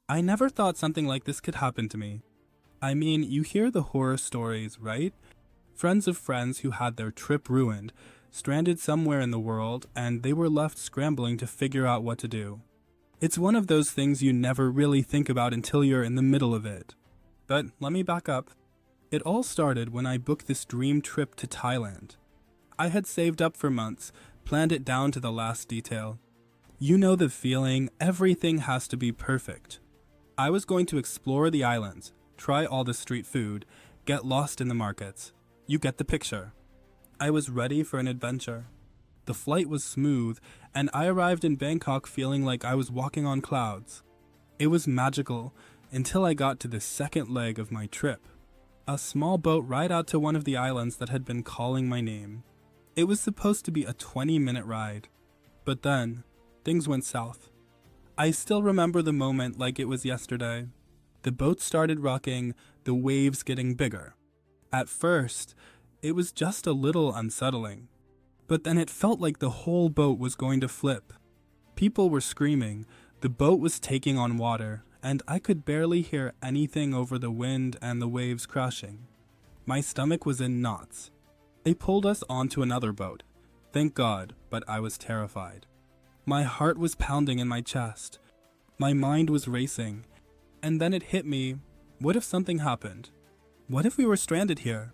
I never thought something like this could happen to me. I mean, you hear the horror stories, right? Friends of friends who had their trip ruined, stranded somewhere in the world, and they were left scrambling to figure out what to do. It's one of those things you never really think about until you're in the middle of it. But let me back up. It all started when I booked this dream trip to Thailand. I had saved up for months, planned it down to the last detail. You know the feeling, everything has to be perfect. I was going to explore the islands, try all the street food, get lost in the markets. You get the picture. I was ready for an adventure. The flight was smooth, and I arrived in Bangkok feeling like I was walking on clouds. It was magical until I got to the second leg of my trip. A small boat right out to one of the islands that had been calling my name. It was supposed to be a 20-minute ride. But then, things went south. I still remember the moment like it was yesterday. The boat started rocking, the waves getting bigger. At first, it was just a little unsettling. But then it felt like the whole boat was going to flip. People were screaming, the boat was taking on water, and I could barely hear anything over the wind and the waves crashing. My stomach was in knots. They pulled us onto another boat. Thank God, but I was terrified. My heart was pounding in my chest. My mind was racing. And then it hit me, what if something happened? What if we were stranded here?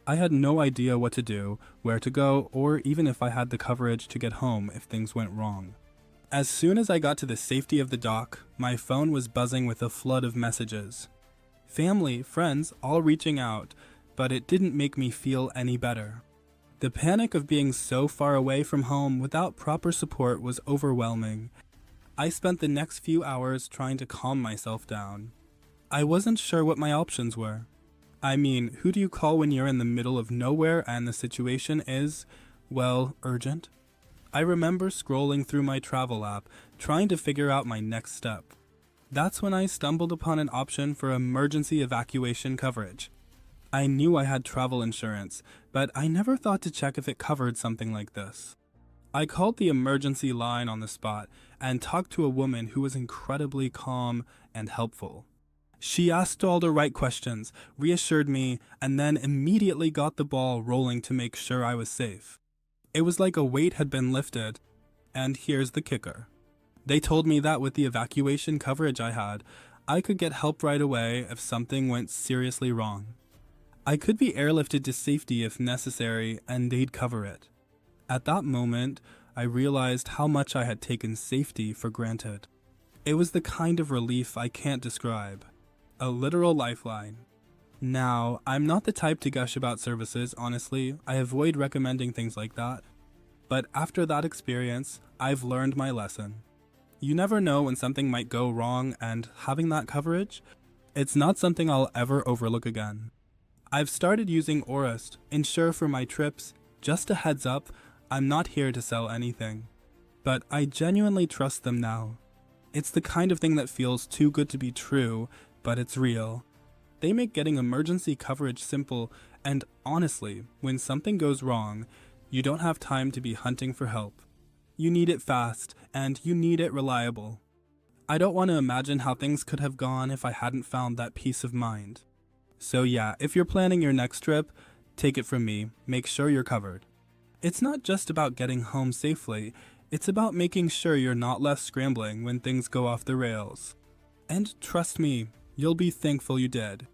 I had no idea what to do, where to go, or even if I had the coverage to get home if things went wrong. As soon as I got to the safety of the dock, my phone was buzzing with a flood of messages. Family, friends, all reaching out, but it didn't make me feel any better. The panic of being so far away from home without proper support was overwhelming. I spent the next few hours trying to calm myself down. I wasn't sure what my options were. I mean, who do you call when you're in the middle of nowhere and the situation is, well, urgent? I remember scrolling through my travel app, trying to figure out my next step. That's when I stumbled upon an option for emergency evacuation coverage. I knew I had travel insurance, but I never thought to check if it covered something like this. I called the emergency line on the spot and talked to a woman who was incredibly calm and helpful. She asked all the right questions, reassured me, and then immediately got the ball rolling to make sure I was safe. It was like a weight had been lifted. And here's the kicker. They told me that with the evacuation coverage I had, I could get help right away if something went seriously wrong. I could be airlifted to safety if necessary, and they'd cover it. At that moment, I realized how much I had taken safety for granted. It was the kind of relief I can't describe. A literal lifeline. Now, I'm not the type to gush about services, honestly. I avoid recommending things like that. But after that experience, I've learned my lesson. You never know when something might go wrong, and having that coverage, it's not something I'll ever overlook again. I've started using Orist, Insure for my trips. Just a heads up, I'm not here to sell anything. But I genuinely trust them now. It's the kind of thing that feels too good to be true, but it's real. They make getting emergency coverage simple, and honestly, when something goes wrong, you don't have time to be hunting for help. You need it fast, and you need it reliable. I don't want to imagine how things could have gone if I hadn't found that peace of mind. So yeah, if you're planning your next trip, take it from me, make sure you're covered. It's not just about getting home safely, it's about making sure you're not left scrambling when things go off the rails. And trust me, you'll be thankful you did.